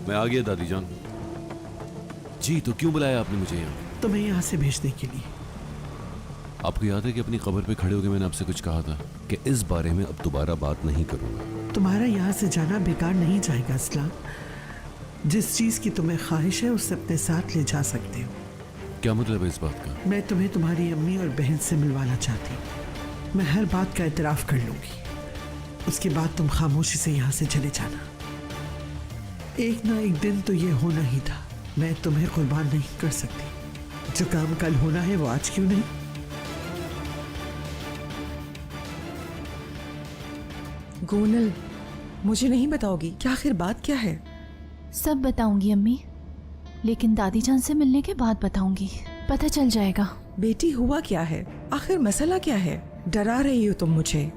मैं आ गया दादी जान। जी, तो क्यों बुलाया आपने मुझे यहाँ? तुम्हें यहाँ से भेजने के लिए। आपको याद है कि अपनी कब्र पे खड़े होकर मैंने आपसे कुछ कहा था कि इस बारे में अब दोबारा बात नहीं करूंगा। तुम्हारा यहाँ से जाना बेकार नहीं जाएगा असलान। जिस चीज की तुम्हें ख्वाहिश है उसे अपने साथ ले जा सकते हो। क्या मतलब है इस बात का? मैं तुम्हें तुम्हारी अम्मी और बहन से मिलवाना चाहती हूँ। मैं हर बात का एतराफ कर लूंगी। उसके बाद तुम खामोशी से यहाँ से चले जाना। एक ना एक दिन तो ये होना ही था। मैं तुम्हें कुर्बान नहीं कर सकती। जो काम कल होना है वो आज क्यों नहीं? गोनल, मुझे नहीं बताओगी क्या आखिर बात क्या है? सब बताऊंगी अम्मी, लेकिन दादी जान से मिलने के बाद बताऊंगी। पता चल जाएगा। बेटी हुआ क्या है? आखिर मसला क्या है? डरा रही हो तुम मुझे।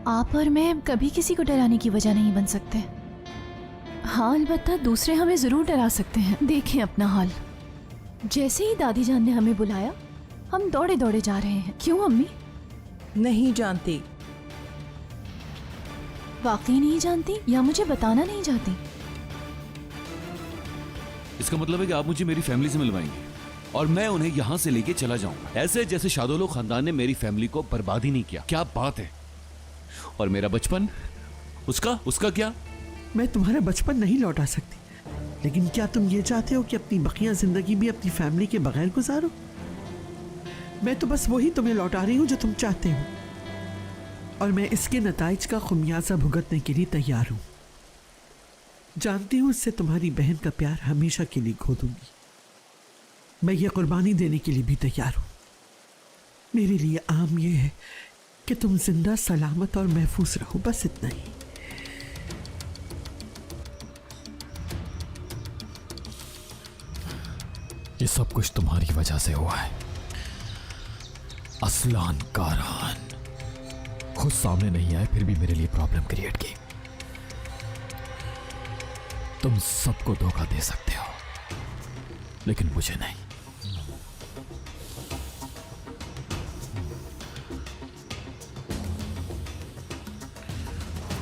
आप और मैं कभी किसी को डराने की वजह नहीं बन सकते। हाँ, अलबत्ता दूसरे हमें जरूर डरा सकते हैं। देखें अपना हाल। जैसे ही दादी जान ने हमें बुलाया, हम दौड़े दौड़े जा रहे हैं। क्यों अम्मी? नहीं जानती। वाकई नहीं जानती या मुझे बताना नहीं चाहती? इसका मतलब है कि आप मुझे मेरी फैमिली से मिलवाएंगे और मैं उन्हें यहाँ से लेके चला जाऊंगा, ऐसे जैसे शादोलो खानदान ने मेरी फैमिली को बर्बाद ही नहीं किया। क्या बात है? और मेरा बचपन, उसका क्या? मैं तुम्हारा बचपन नहीं लौटा सकती, लेकिन क्या तुम ये चाहते हो कि अपनी बकिया जिंदगी भी अपनी फैमिली के बगैर गुजारो? मैं तो बस वही तुम्हें लौटा रही हूँ जो तुम चाहते हो, और मैं इसके नताइज का खुमियाजा भुगतने के लिए तैयार हूँ। जानती हूँ इससे तुम्हारी बहन का प्यार हमेशा के लिए खो दूंगी। मैं ये कुर्बानी देने के लिए भी तैयार हूँ। मेरे लिए आम ये है कि तुम जिंदा, सलामत और महफूज रहो, बस इतना ही। ये सब कुछ तुम्हारी वजह से हुआ है। असलान कारहान खुद सामने नहीं आए फिर भी मेरे लिए प्रॉब्लम क्रिएट की। तुम सबको धोखा दे सकते हो, लेकिन मुझे नहीं।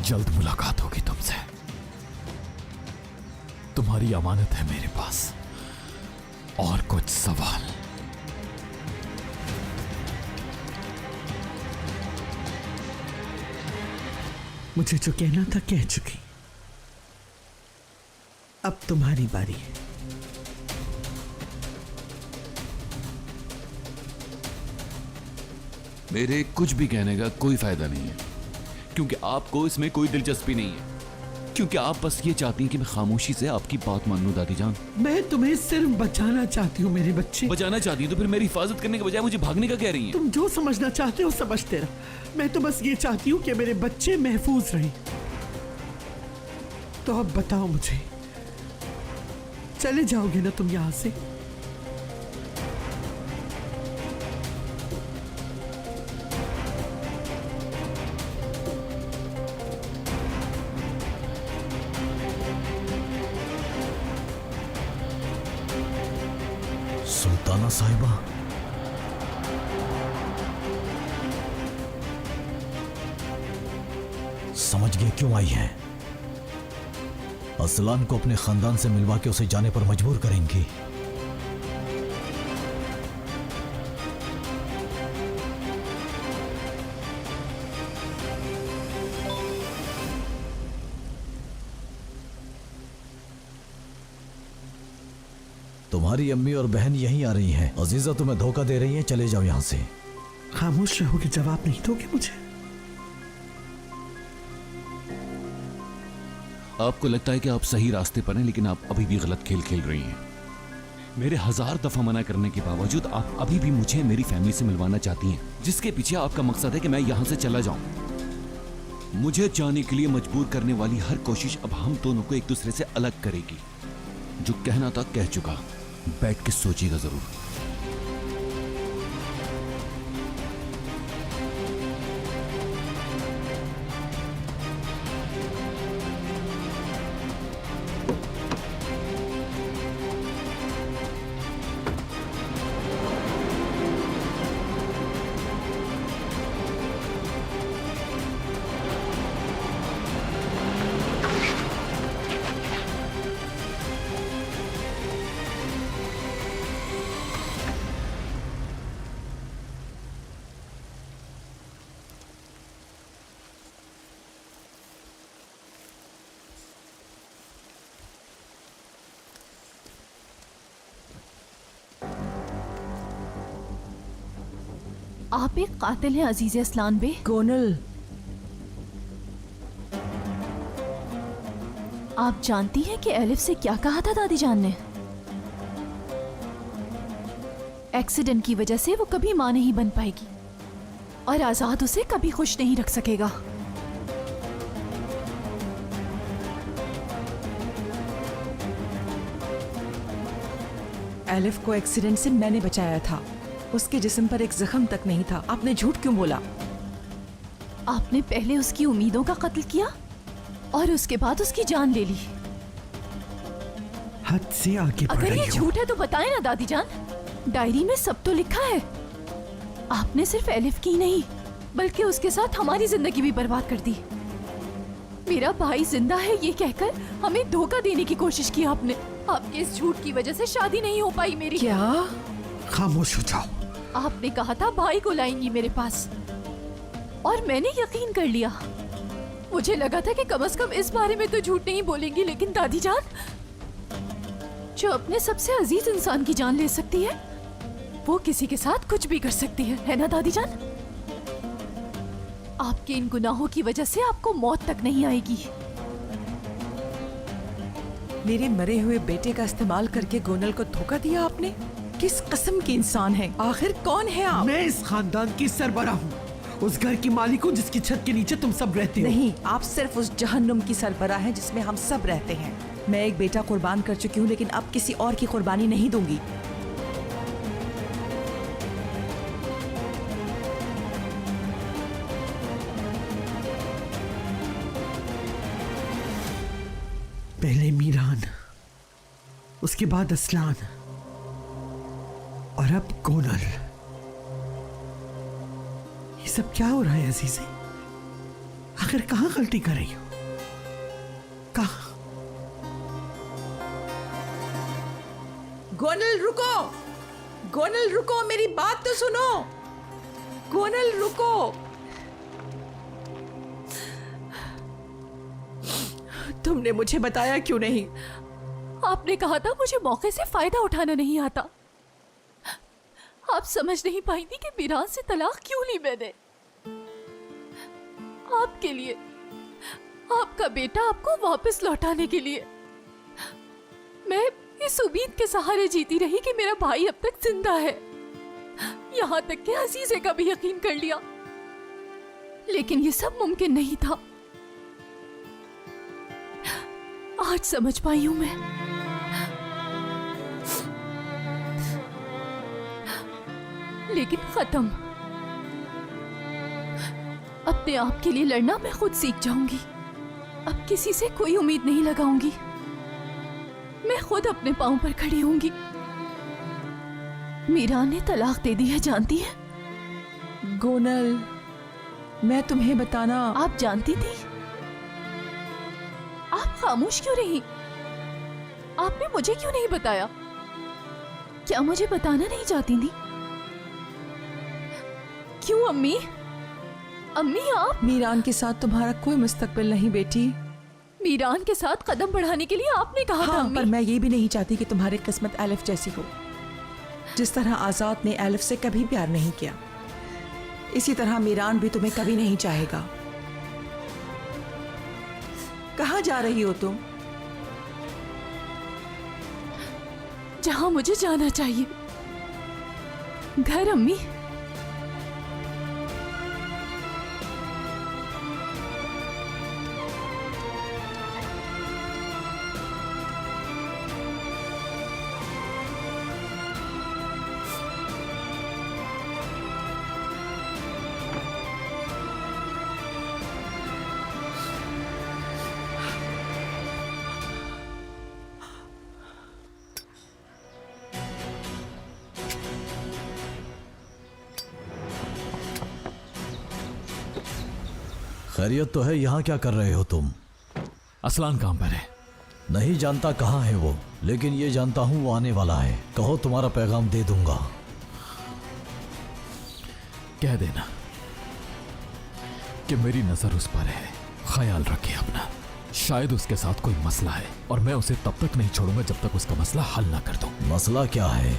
जल्द मुलाकात होगी तुमसे। तुम्हारी अमानत है मेरे पास। और कुछ सवाल? मुझे जो कहना था कह चुकी। अब तुम्हारी बारी है। मेरे कुछ भी कहने का कोई फायदा नहीं है, क्योंकि आपको इसमें कोई दिलचस्पी नहीं है, क्योंकि आप बस ये चाहती हैं कि मैं खामोशी से आपकी बात मान लूं। दादी जान, मैं तुम्हें सिर्फ बचाना चाहती हूँ मेरे बच्चे। बचाना चाहती हैं तो फिर मेरी हिफाजत करने के बजाय मुझे भागने का कह रही हैं। तुम जो समझना चाहते हो समझते रहो। मैं तो बस ये चाहती हूँ कि मेरे बच्चे महफूज रहें। तो अब बताओ मुझे, चले जाओगे ना तुम यहां से? सुल्ताना साहिबा, समझ गए क्यों आई हैं? असलान को अपने खानदान से मिलवा के उसे जाने पर मजबूर करेंगी। तुम्हारी अम्मी और बहन यहीं आ रही हैं। अजीजा तुम्हें धोखा दे रही हैं, चले जाओ यहां से। खामोश रहोगे, जवाब नहीं दोगे मुझे? आपको लगता है कि आप सही रास्ते पर हैं, लेकिन आप अभी भी गलत खेल खेल रही हैं। मेरे 1000 दफा मना करने के बावजूद आप अभी भी मुझे मेरी फैमिली से मिलवाना चाहती हैं, जिसके पीछे आपका मकसद है कि मैं यहां से चला जाऊं। मुझे जाने के लिए मजबूर करने वाली हर कोशिश अब हम दोनों को एक दूसरे से अलग करेगी। जो कहना था कह चुका, बैठ के सोचिएगा जरूर। आप एक कातिल हैं अजीज असलान बे। गोनल, आप जानती हैं कि एलिफ से क्या कहा था दादी जान ने? एक्सीडेंट की वजह से वो कभी मां नहीं बन पाएगी और आजाद उसे कभी खुश नहीं रख सकेगा। एलिफ को एक्सीडेंट से मैंने बचाया था। उसके जिस्म पर एक जख्म तक नहीं था। आपने झूठ क्यों बोला? आपने पहले उसकी उम्मीदों का कत्ल किया और उसके बाद उसकी जान ले ली। हद से आगे बढ़ अगर रही ये हो। झूठ है तो बताएं ना दादी जान। डायरी में सब तो लिखा है। आपने सिर्फ एलिफ की नहीं बल्कि उसके साथ हमारी जिंदगी भी बर्बाद कर दी। मेरा भाई जिंदा है ये कहकर हमें धोखा देने की कोशिश की आपने। आपके इस झूठ की वजह से शादी नहीं हो पाई मेरी। क्या? खामोश हो जाओ। आपने कहा था भाई को लाएंगी मेरे पास और मैंने यकीन कर लिया। मुझे लगा था कि कम से कम इस बारे में तो झूठ नहीं बोलेंगी, लेकिन दादी जान जो अपने सबसे अजीज इंसान की जान ले सकती है वो किसी के साथ कुछ भी कर सकती है ना दादी जान? आपके इन गुनाहों की वजह से आपको मौत तक नहीं आएगी। मेरे मरे हुए बेटे का इस्तेमाल करके गोनल को धोखा दिया आपने? किस किस्म की इंसान है? आखिर कौन है आप? मैं इस खानदान की सरबराह हूँ, उस घर की मालिक हूँ जिसकी छत के नीचे तुम सब रहते हो। नहीं, आप सिर्फ उस जहन्नुम की सरबराह हैं जिसमें हम सब रहते हैं। मैं एक बेटा कुर्बान कर चुकी हूँ लेकिन अब किसी और की कुर्बानी नहीं दूंगी। पहले मीरान, उसके बाद असलान और अब गोनल। ये सब क्या हो रहा है अजीज़े? आखिर कहाँ गलती कर रही हो? कहाँ? गोनल रुको, गोनल रुको, मेरी बात तो सुनो। गोनल रुको। तुमने मुझे बताया क्यों नहीं? आपने कहा था मुझे मौके से फायदा उठाना नहीं आता। आप समझ नहीं पाई थी कि मीरान से तलाक क्यों ली मैंने? आपके लिए, आपका बेटा आपको वापस लौटाने के लिए। मैं इस उम्मीद के सहारे जीती रही कि मेरा भाई अब तक जिंदा है। यहाँ तक कि अजीजे का भी यकीन कर लिया, लेकिन ये सब मुमकिन नहीं था। आज समझ पाई हूं मैं। लेकिन खत्म। अपने आप के लिए लड़ना मैं खुद सीख जाऊंगी। अब किसी से कोई उम्मीद नहीं लगाऊंगी। मैं खुद अपने पांव पर खड़ी होंगी। मीरा ने तलाक दे दी है, जानती है? गोनल, मैं तुम्हें बताना। आप जानती थी? आप खामोश क्यों रही? आपने मुझे क्यों नहीं बताया? क्या मुझे बताना नहीं चाहती थी? क्यों अम्मी? अम्मी आप? मीरान के साथ तुम्हारा कोई मुस्तकबिल नहीं बेटी। मीरान के साथ कदम बढ़ाने के लिए आपने कहा था हाँ, अम्मी। पर मैं ये भी नहीं चाहती कि तुम्हारी किस्मत एलिफ जैसी हो। जिस तरह आजाद ने एलिफ से कभी प्यार नहीं किया, इसी तरह मीरान भी तुम्हें कभी नहीं चाहेगा। कहाँ जा रही हो तुम? जहां मुझे जाना चाहिए, घर अम्मी। खैरियत तो है। यहाँ क्या कर रहे हो तुम? असलान कहाँ पर है? नहीं जानता कहाँ है वो, लेकिन ये जानता हूँ वो आने वाला है। कहो तुम्हारा पैगाम दे दूंगा। कह देना कि मेरी नजर उस पर है, ख्याल रखे अपना। शायद उसके साथ कोई मसला है और मैं उसे तब तक नहीं छोड़ूंगा जब तक उसका मसला हल ना कर दूं। मसला क्या है?